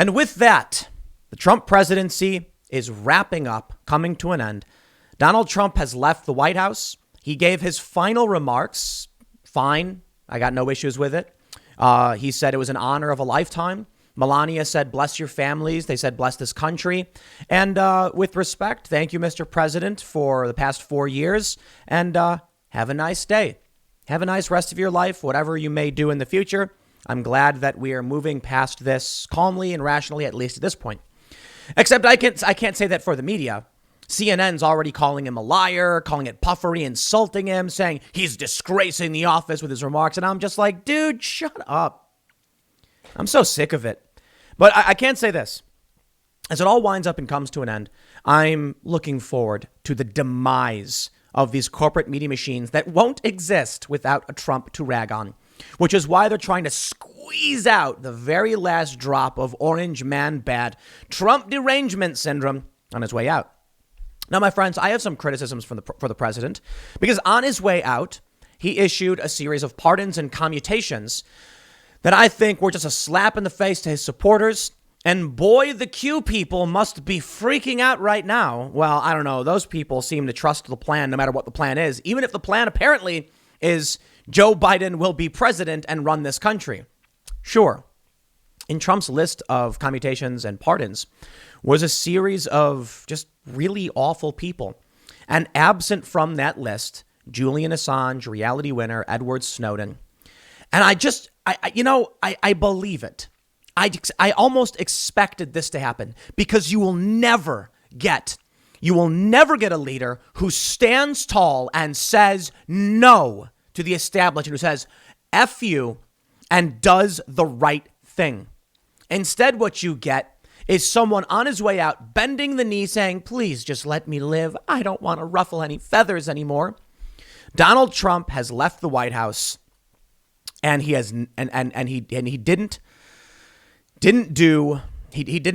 And with that, the Trump presidency is wrapping up, coming to an end. Donald Trump has left the White House. He gave his final remarks. Fine. I got no issues with it. He said it was an honor of a lifetime. Melania said, bless your families. They said, bless this country. And with respect, thank you, Mr. President, for the past 4 years. And have a nice day. Have a nice rest of your life, whatever you may do in the future. I'm glad that we are moving past this calmly and rationally, at least at this point. Except I can't say that for the media. CNN's already calling him a liar, calling it puffery, insulting him, saying he's disgracing the office with his remarks. And I'm just like, dude, shut up. I'm so sick of it. But I can't say this. As it all winds up and comes to an end, I'm looking forward to the demise of these corporate media machines that won't exist without a Trump to rag on, which is why they're trying to squeeze out the very last drop of orange man bad Trump derangement syndrome on his way out. Now, my friends, I have some criticisms for the president because on his way out, he issued a series of pardons and commutations that I think were just a slap in the face to his supporters. And boy, the Q people must be freaking out right now. Well, I don't know. Those people seem to trust the plan no matter what the plan is, even if the plan apparently is Joe Biden will be president and run this country. Sure. In Trump's list of commutations and pardons was a series of just really awful people. And absent from that list, Julian Assange, reality winner, Edward Snowden. And I believe it. I almost expected this to happen because you will never get a leader who stands tall and says no to the establishment, who says F you and does the right thing. Instead, what you get is someone on his way out bending the knee saying, please just let me live. I don't want to ruffle any feathers anymore. Donald Trump has left the White House and he has he didn't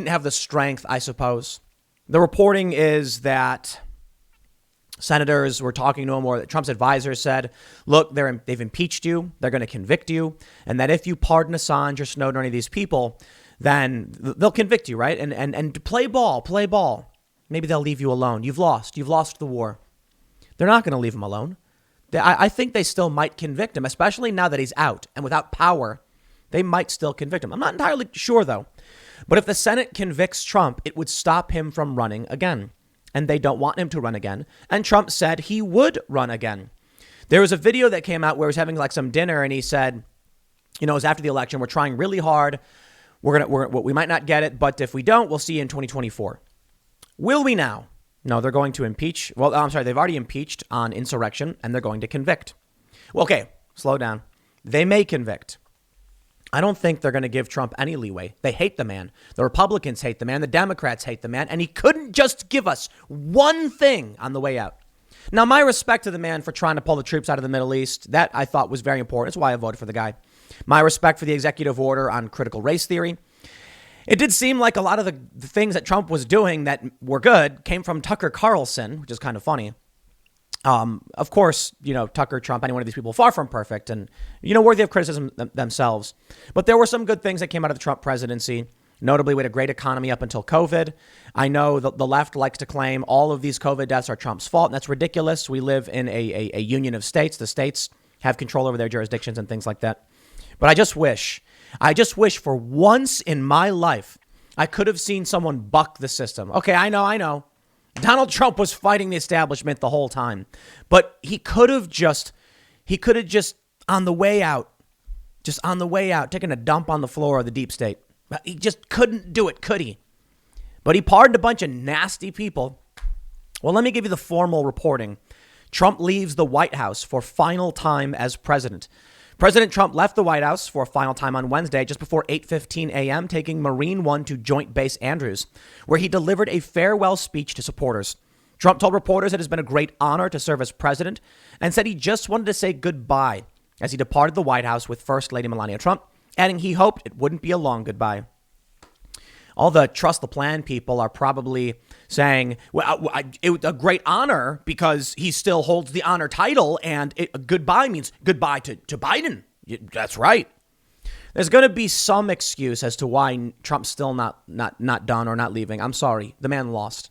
have the strength, I suppose. The reporting is that senators were talking to him, or that Trump's advisors said, look, they've impeached you. They're going to convict you. And that if you pardon Assange or Snowden or any of these people, then they'll convict you, right? And play ball. Maybe they'll leave you alone. You've lost the war. They're not going to leave him alone. I think they still might convict him, especially now that he's out and without power. They might still convict him. I'm not entirely sure, though. But if the Senate convicts Trump, it would stop him from running again. And they don't want him to run again. And Trump said he would run again. There was a video that came out where he was having like some dinner and he said, it was after the election. We're trying really hard. We might not get it, but if we don't, we'll see you in 2024. Will we now? No, they're going to impeach. Well, I'm sorry. They've already impeached on insurrection and they're going to convict. Well, okay, slow down. They may convict. I don't think they're going to give Trump any leeway. They hate the man. The Republicans hate the man. The Democrats hate the man. And he couldn't just give us one thing on the way out. Now, my respect to the man for trying to pull the troops out of the Middle East, that I thought was very important. That's why I voted for the guy. My respect for the executive order on critical race theory. It did seem like a lot of the things that Trump was doing that were good came from Tucker Carlson, which is kind of funny. Of course, Tucker, Trump, any one of these people, far from perfect and, worthy of criticism themselves. But there were some good things that came out of the Trump presidency. Notably, we had a great economy up until COVID. I know the left likes to claim all of these COVID deaths are Trump's fault, and that's ridiculous. We live in a union of states. The states have control over their jurisdictions and things like that. But I just wish for once in my life, I could have seen someone buck the system. Okay, I know. Donald Trump was fighting the establishment the whole time, but he could have just on the way out, taken a dump on the floor of the deep state. He just couldn't do it, could he? But he pardoned a bunch of nasty people. Well, let me give you the formal reporting. Trump leaves the White House for final time as president. President Trump left the White House for a final time on Wednesday, just before 8:15 a.m., taking Marine One to Joint Base Andrews, where he delivered a farewell speech to supporters. Trump told reporters it has been a great honor to serve as president and said he just wanted to say goodbye as he departed the White House with First Lady Melania Trump, adding he hoped it wouldn't be a long goodbye. All the trust the plan people are probably saying, well, it was a great honor because he still holds the honor title and goodbye means goodbye to Biden. That's right. There's going to be some excuse as to why Trump's still not done or not leaving. I'm sorry. The man lost.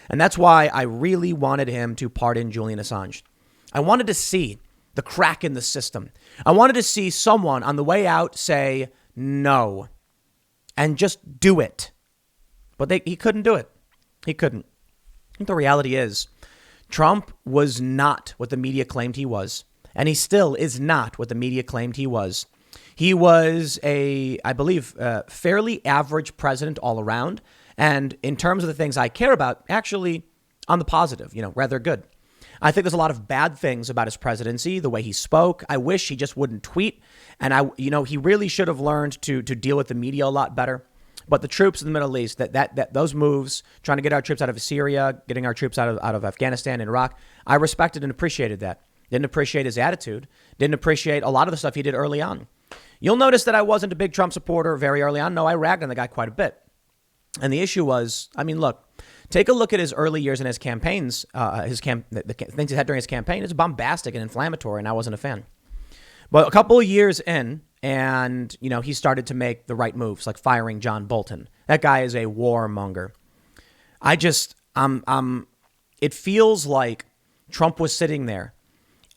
And that's why I really wanted him to pardon Julian Assange. I wanted to see the crack in the system. I wanted to see someone on the way out say no and just do it. But he couldn't do it. He couldn't. I think the reality is Trump was not what the media claimed he was. And he still is not what the media claimed he was. He was I believe, fairly average president all around. And in terms of the things I care about, actually on the positive, rather good. I think there's a lot of bad things about his presidency, the way he spoke. I wish he just wouldn't tweet. And he really should have learned to deal with the media a lot better. But the troops in the Middle East, that those moves, trying to get our troops out of Syria, getting our troops out of Afghanistan and Iraq, I respected and appreciated that. Didn't appreciate his attitude. Didn't appreciate a lot of the stuff he did early on. You'll notice that I wasn't a big Trump supporter very early on. No, I ragged on the guy quite a bit. And the issue was, look, take a look at his early years in his campaigns, the things he had during his campaign. It's bombastic and inflammatory, and I wasn't a fan. But a couple of years in, and, he started to make the right moves, like firing John Bolton. That guy is a warmonger. It feels like Trump was sitting there,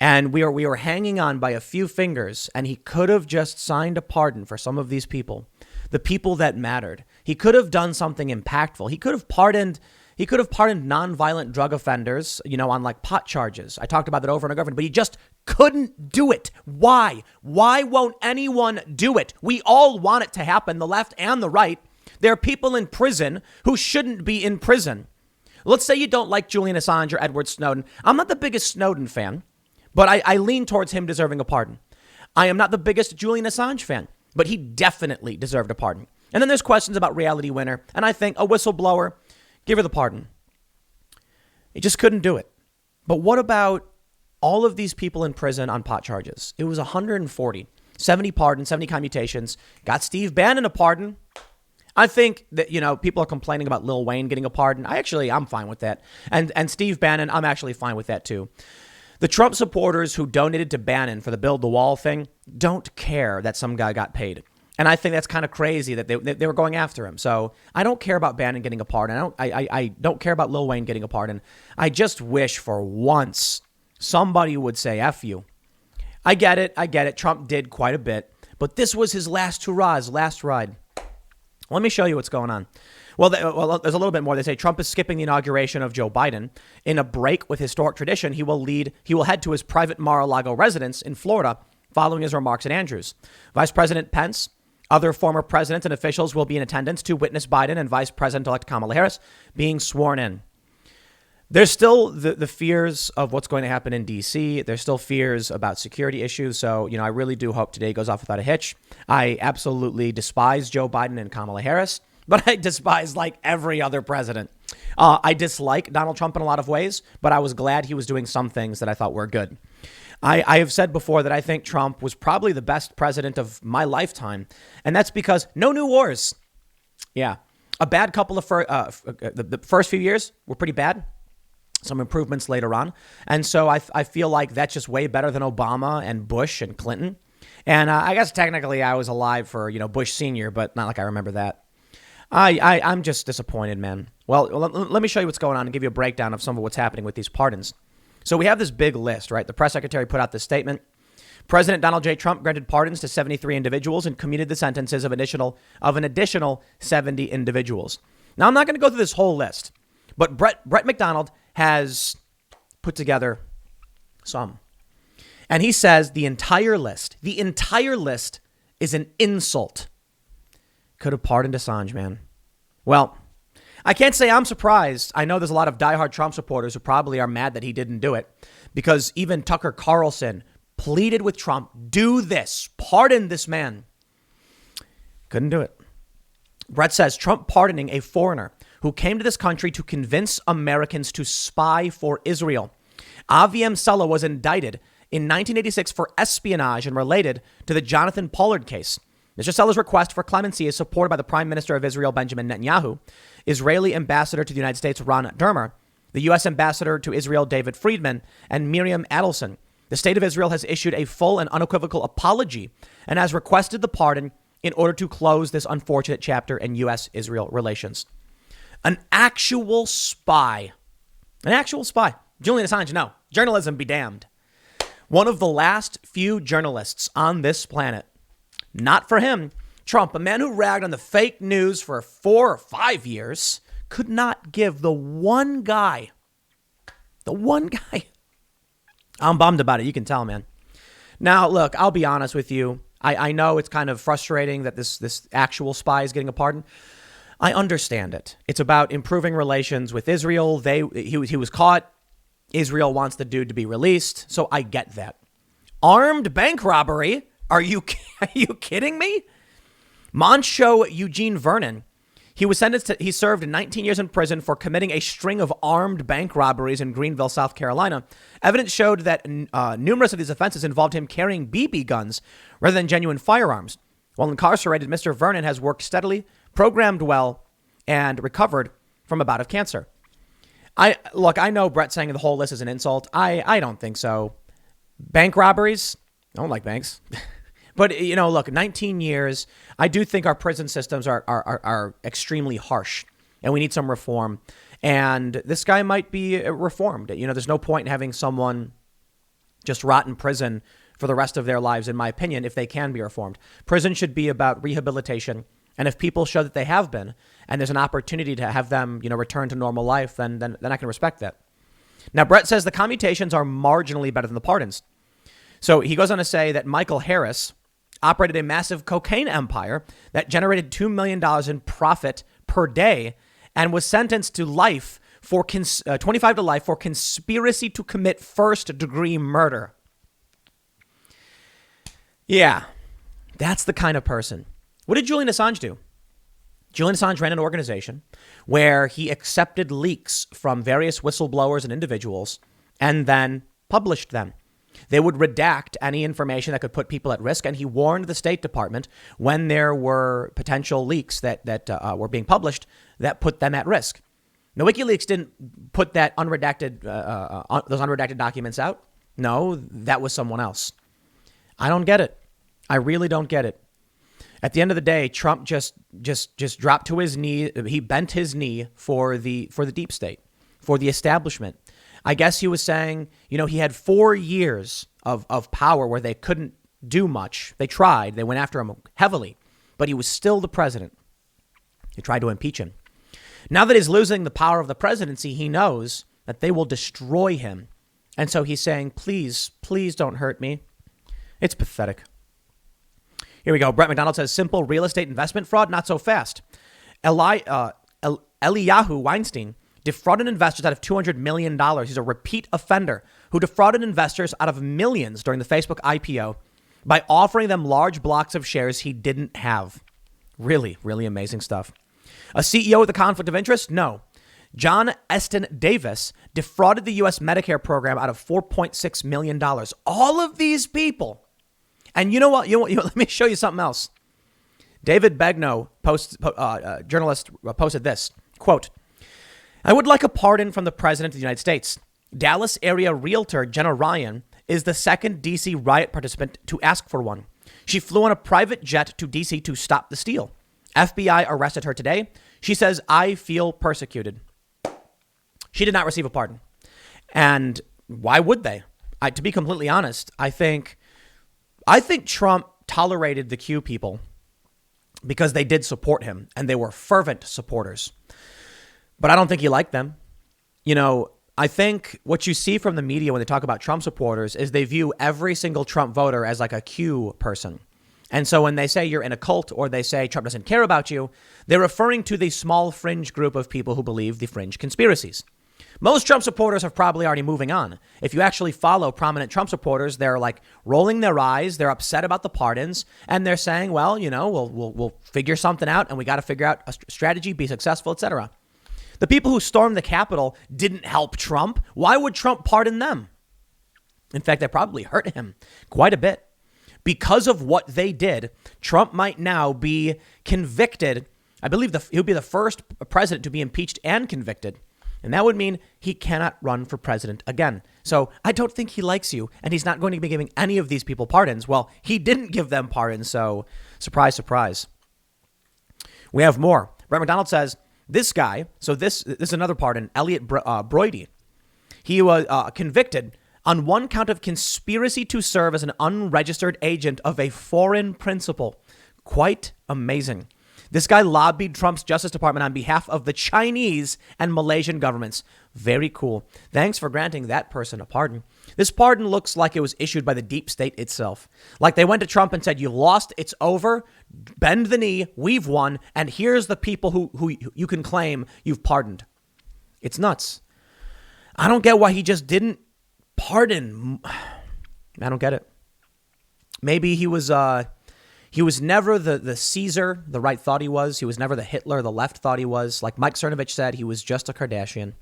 and we were hanging on by a few fingers, and he could have just signed a pardon for some of these people, the people that mattered. He could have done something impactful. He could have pardoned nonviolent drug offenders, on like pot charges. I talked about that over and over, but he just couldn't do it. Why? Why won't anyone do it? We all want it to happen, the left and the right. There are people in prison who shouldn't be in prison. Let's say you don't like Julian Assange or Edward Snowden. I'm not the biggest Snowden fan, but I lean towards him deserving a pardon. I am not the biggest Julian Assange fan, but he definitely deserved a pardon. And then there's questions about Reality Winner. And I think a whistleblower, give her the pardon. He just couldn't do it. But what about all of these people in prison on pot charges? It was 140, 70 pardons, 70 commutations. Got Steve Bannon a pardon. I think that, people are complaining about Lil Wayne getting a pardon. I'm fine with that. And Steve Bannon, I'm actually fine with that too. The Trump supporters who donated to Bannon for the Build the Wall thing don't care that some guy got paid. And I think that's kind of crazy that they were going after him. So I don't care about Bannon getting a pardon. I don't care about Lil Wayne getting a pardon. I just wish for once somebody would say F you. I get it. Trump did quite a bit, but this was his last hurrah, his last ride. Let me show you what's going on. Well, there's a little bit more. They say Trump is skipping the inauguration of Joe Biden. In a break with historic tradition, he will head to his private Mar-a-Lago residence in Florida following his remarks at Andrews. Vice President Pence, other former presidents and officials will be in attendance to witness Biden and Vice President-elect Kamala Harris being sworn in. There's still the fears of what's going to happen in D.C. There's still fears about security issues. So, I really do hope today goes off without a hitch. I absolutely despise Joe Biden and Kamala Harris, but I despise like every other president. I dislike Donald Trump in a lot of ways, but I was glad he was doing some things that I thought were good. I have said before that I think Trump was probably the best president of my lifetime. And that's because no new wars. Yeah. A bad couple of the first few years were pretty bad. Some improvements later on. And so I feel like that's just way better than Obama and Bush and Clinton. And I guess technically I was alive for, Bush Sr., but not like I remember that. I'm just disappointed, man. Well, let me show you what's going on and give you a breakdown of some of what's happening with these pardons. So we have this big list, right? The press secretary put out this statement. President Donald J. Trump granted pardons to 73 individuals and commuted the sentences of an additional 70 individuals. Now, I'm not going to go through this whole list, but Brett McDonald has put together some. And he says the entire list is an insult. Could have pardoned Assange, man. Well, I can't say I'm surprised. I know there's a lot of diehard Trump supporters who probably are mad that he didn't do it because even Tucker Carlson pleaded with Trump, do this, pardon this man. Couldn't do it. Brett says Trump pardoning a foreigner who came to this country to convince Americans to spy for Israel. Avi Emsella was indicted in 1986 for espionage and related to the Jonathan Pollard case. Mr. Seller's request for clemency is supported by the Prime Minister of Israel, Benjamin Netanyahu, Israeli Ambassador to the United States, Ron Dermer, the U.S. Ambassador to Israel, David Friedman, and Miriam Adelson. The state of Israel has issued a full and unequivocal apology and has requested the pardon in order to close this unfortunate chapter in U.S.-Israel relations. An actual spy. An actual spy. Julian Assange, no. Journalism be damned. One of the last few journalists on this planet. Not for him. Trump, a man who ragged on the fake news for 4 or 5 years, could not give the one guy. I'm bummed about it. You can tell, man. Now, look, I'll be honest with you. I know it's kind of frustrating that this actual spy is getting a pardon. I understand it. It's about improving relations with Israel. He was caught. Israel wants the dude to be released. So I get that. Armed bank robbery? Are you kidding me? Moncho Eugene Vernon. He served 19 years in prison for committing a string of armed bank robberies in Greenville, South Carolina. Evidence showed that numerous of these offenses involved him carrying BB guns rather than genuine firearms. While incarcerated, Mr. Vernon has worked steadily, programmed well, and recovered from a bout of cancer. I know Brett saying the whole list is an insult. I don't think so. Bank robberies? I don't like banks. But, look, 19 years. I do think our prison systems are extremely harsh and we need some reform. And this guy might be reformed. There's no point in having someone just rot in prison for the rest of their lives, in my opinion, if they can be reformed. Prison should be about rehabilitation. And if people show that they have been and there's an opportunity to have them, return to normal life, then I can respect that. Now, Brett says the commutations are marginally better than the pardons. So he goes on to say that Michael Harris operated a massive cocaine empire that generated $2 million in profit per day and was sentenced to life for 25 to life for conspiracy to commit first-degree murder. Yeah, that's the kind of person. What did Julian Assange do? Julian Assange ran an organization where he accepted leaks from various whistleblowers and individuals and then published them. They would redact any information that could put people at risk. And he warned the State Department when there were potential leaks that were being published that put them at risk. Now, WikiLeaks didn't put that those unredacted documents out. No, that was someone else. I don't get it. I really don't get it. At the end of the day, Trump just dropped to his knee. He bent his knee for the deep state, for the establishment. I guess he was saying, he had 4 years of power where they couldn't do much. They tried. They went after him heavily, but he was still the president. They tried to impeach him. Now that he's losing the power of the presidency, he knows that they will destroy him. And so he's saying, please, please don't hurt me. It's pathetic. Here we go. Brett McDonald says, simple real estate investment fraud, not so fast. Eliyahu Weinstein defrauded investors out of $200 million. He's a repeat offender who defrauded investors out of millions during the Facebook IPO by offering them large blocks of shares he didn't have. Really, really amazing stuff. A CEO with a conflict of interest? No. John Eston Davis defrauded the U.S. Medicare program out of $4.6 million. All of these people. And you know what? Let me show you something else. David Begnaud, journalist, posted this, quote, I would like a pardon from the president of the United States. Dallas area realtor Jenna Ryan is the second D.C. riot participant to ask for one. She flew on a private jet to D.C. to stop the steal. FBI arrested her today. She says, I feel persecuted. She did not receive a pardon. And why would they? To be completely honest, I think Trump tolerated the Q people because they did support him and they were fervent supporters. But I don't think he liked them. I think what you see from the media when they talk about Trump supporters is they view every single Trump voter as like a Q person. And so when they say you're in a cult or they say Trump doesn't care about you, they're referring to the small fringe group of people who believe the fringe conspiracies. Most Trump supporters are probably already moving on. If you actually follow prominent Trump supporters, they're like rolling their eyes. They're upset about the pardons. And they're saying, well, we'll figure something out and we got to figure out a strategy, be successful, etc. The people who stormed the Capitol didn't help Trump. Why would Trump pardon them? In fact, that probably hurt him quite a bit. Because of what they did, Trump might now be convicted. I believe he'll be the first president to be impeached and convicted And that would mean he cannot run for president again. So I don't think he likes you, and he's not going to be giving any of these people pardons. Well, he didn't give them pardons, so surprise, surprise. We have more. Brett McDonald says, this guy, so this is another pardon, Elliot Broidy. He was convicted on one count of conspiracy to serve as an unregistered agent of a foreign principal. Quite amazing. This guy lobbied Trump's Justice Department on behalf of the Chinese and Malaysian governments. Very cool. Thanks for granting that person a pardon. This pardon looks like it was issued by the deep state itself. Like they went to Trump and said, you lost, it's over, bend the knee, we've won, and here's the people who you can claim you've pardoned. It's nuts. I don't get why he just didn't pardon. I don't get it. Maybe he was never the Caesar the right thought he was. He was never the Hitler the left thought he was. Like Mike Cernovich said, he was just a Kardashian.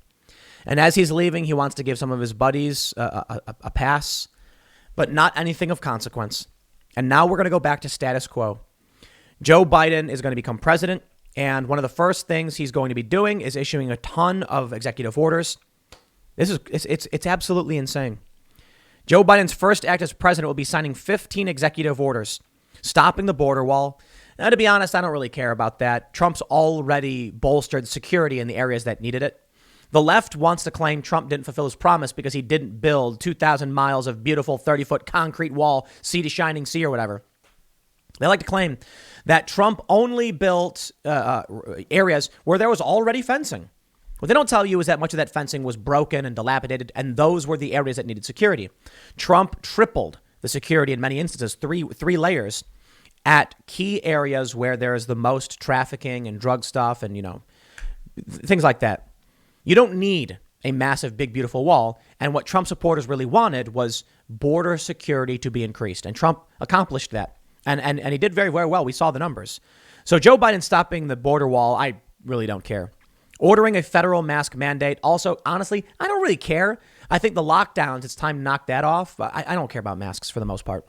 And as he's leaving, he wants to give some of his buddies a pass, but not anything of consequence. And now we're going to go back to status quo. Joe Biden is going to become president. And one of the first things he's going to be doing is issuing a ton of executive orders. It's absolutely insane. Joe Biden's first act as president will be signing 15 executive orders, stopping the border wall. Now, to be honest, I don't really care about that. Trump's already bolstered security in the areas that needed it. The left wants to claim Trump didn't fulfill his promise because he didn't build 2,000 miles of beautiful 30-foot concrete wall, sea to shining sea or whatever. They like to claim that Trump only built areas where there was already fencing. What they don't tell you is that much of that fencing was broken and dilapidated, and those were the areas that needed security. Trump tripled the security in many instances, three layers at key areas where there's the most trafficking and drug stuff and, things like that. You don't need a massive, big, beautiful wall. And what Trump supporters really wanted was border security to be increased. And Trump accomplished that. And he did very, very well. We saw the numbers. So Joe Biden stopping the border wall, I really don't care. Ordering a federal mask mandate. Also, honestly, I don't really care. I think the lockdowns, it's time to knock that off. I don't care about masks for the most part.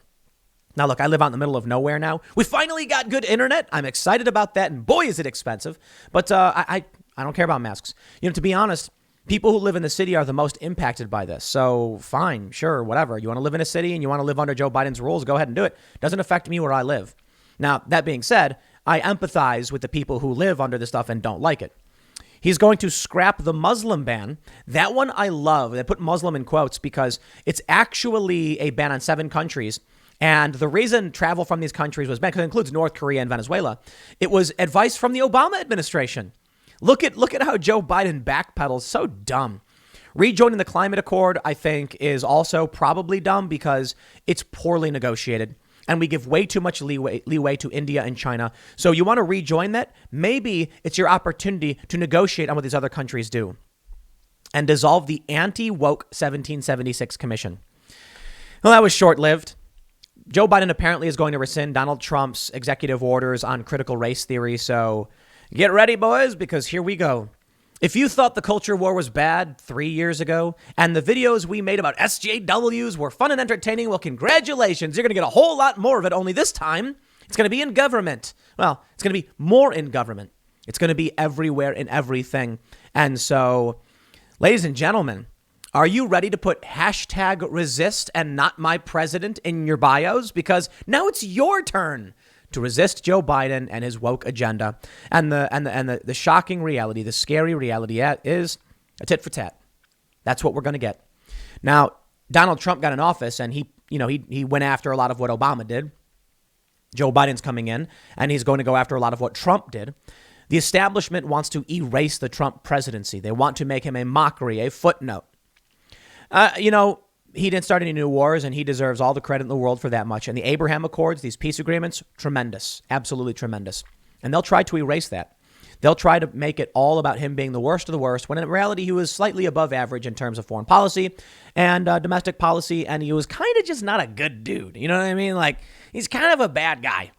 Now, look, I live out in the middle of nowhere now. We finally got good internet. I'm excited about that. And boy, is it expensive. But I don't care about masks. To be honest, people who live in the city are the most impacted by this. So fine, sure, whatever. You want to live in a city and you want to live under Joe Biden's rules, go ahead and do it. Doesn't affect me where I live. Now, that being said, I empathize with the people who live under this stuff and don't like it. He's going to scrap the Muslim ban. That one I love. They put Muslim in quotes because it's actually a ban on 7 countries. And the reason travel from these countries was banned, because it includes North Korea and Venezuela, it was advice from the Obama administration. Look at how Joe Biden backpedals. So dumb. Rejoining the climate accord, I think, is also probably dumb because it's poorly negotiated. And we give way too much leeway to India and China. So you want to rejoin that? Maybe it's your opportunity to negotiate on what these other countries do and dissolve the anti-woke 1776 commission. Well, that was short-lived. Joe Biden apparently is going to rescind Donald Trump's executive orders on critical race theory. So get ready, boys, because here we go. If you thought the culture war was bad 3 years ago and the videos we made about SJWs were fun and entertaining, well, congratulations. You're going to get a whole lot more of it, only this time it's going to be in government. Well, it's going to be more in government. It's going to be everywhere in everything. And so, ladies and gentlemen, are you ready to put hashtag resist and not my president in your bios? Because now it's your turn to resist Joe Biden and his woke agenda. And the shocking reality, the scary reality is a tit for tat. That's what we're going to get. Now, Donald Trump got in office and he went after a lot of what Obama did. Joe Biden's coming in and he's going to go after a lot of what Trump did. The establishment wants to erase the Trump presidency. They want to make him a mockery, a footnote. He didn't start any new wars, and he deserves all the credit in the world for that much. And the Abraham Accords, these peace agreements, tremendous, absolutely tremendous. And they'll try to erase that. They'll try to make it all about him being the worst of the worst, when in reality, he was slightly above average in terms of foreign policy and domestic policy, and he was kind of just not a good dude. You know what I mean? Like, he's kind of a bad guy.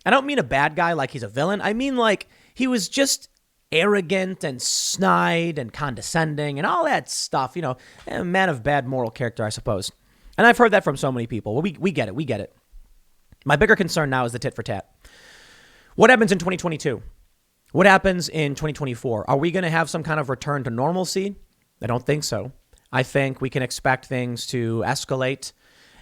I don't mean a bad guy like he's a villain. I mean like he was just arrogant and snide and condescending and all that stuff, a man of bad moral character, I suppose. And I've heard that from so many people. Well, we get it. We get it. My bigger concern now is the tit for tat. What happens in 2022? What happens in 2024? Are we going to have some kind of return to normalcy? I don't think so. I think we can expect things to escalate,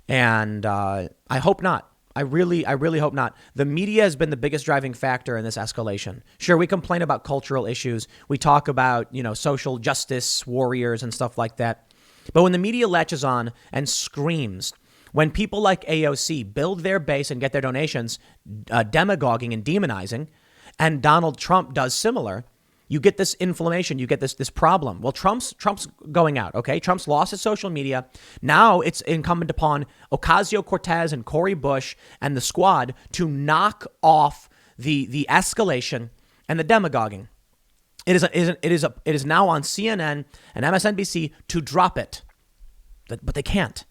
and I hope not. I really hope not. The media has been the biggest driving factor in this escalation. Sure, we complain about cultural issues. We talk about, social justice warriors and stuff like that. But when the media latches on and screams, when people like AOC build their base and get their donations, demagoguing and demonizing, and Donald Trump does similar, you get this inflammation, you get this problem. Well, Trump's going out, okay? Trump's lost his social media. Now it's incumbent upon Ocasio-Cortez and Cori Bush and the squad to knock off the escalation and the demagoguing. It is now on CNN and MSNBC to drop it, but they can't.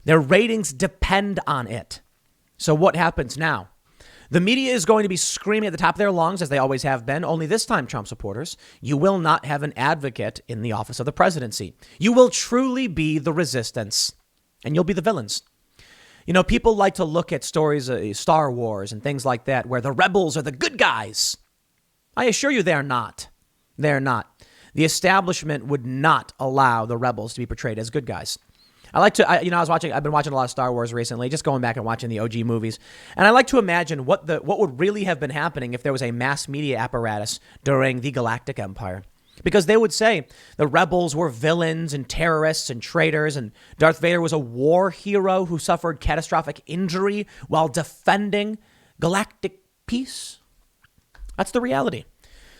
Their ratings depend on it. So what happens now? The media is going to be screaming at the top of their lungs, as they always have been. Only this time, Trump supporters, you will not have an advocate in the office of the presidency. You will truly be the resistance, and you'll be the villains. People like to look at stories of Star Wars and things like that, where the rebels are the good guys. I assure you they are not. They're not. The establishment would not allow the rebels to be portrayed as good guys. I've been watching a lot of Star Wars recently, just going back and watching the OG movies. And I like to imagine what would really have been happening if there was a mass media apparatus during the Galactic Empire. Because they would say the rebels were villains and terrorists and traitors, and Darth Vader was a war hero who suffered catastrophic injury while defending galactic peace. That's the reality.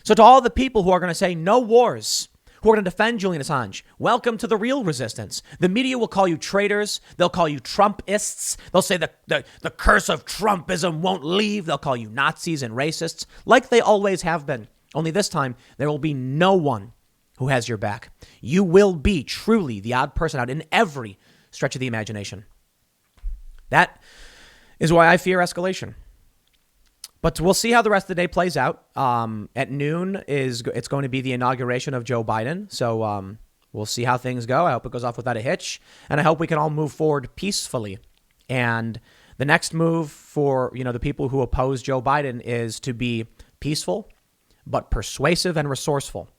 So to all the people who are going to say no wars, who are going to defend Julian Assange, welcome to the real resistance. The media will call you traitors. They'll call you Trumpists. They'll say the curse of Trumpism won't leave. They'll call you Nazis and racists, like they always have been. Only this time, there will be no one who has your back. You will be truly the odd person out in every stretch of the imagination. That is why I fear escalation. But we'll see how the rest of the day plays out. At noon, it's going to be the inauguration of Joe Biden. So we'll see how things go. I hope it goes off without a hitch. And I hope we can all move forward peacefully. And the next move for, the people who oppose Joe Biden is to be peaceful, but persuasive and resourceful.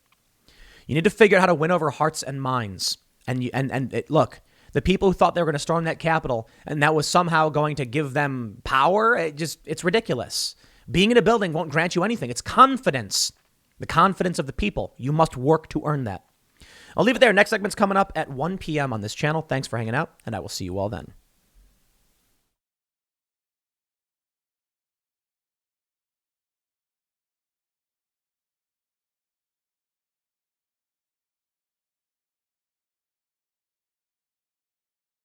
You need to figure out how to win over hearts and minds. Look, the people who thought they were going to storm that Capitol and that was somehow going to give them power, it's ridiculous. Being in a building won't grant you anything. It's confidence, the confidence of the people. You must work to earn that. I'll leave it there. Next segment's coming up at 1 p.m. on this channel. Thanks for hanging out, and I will see you all then.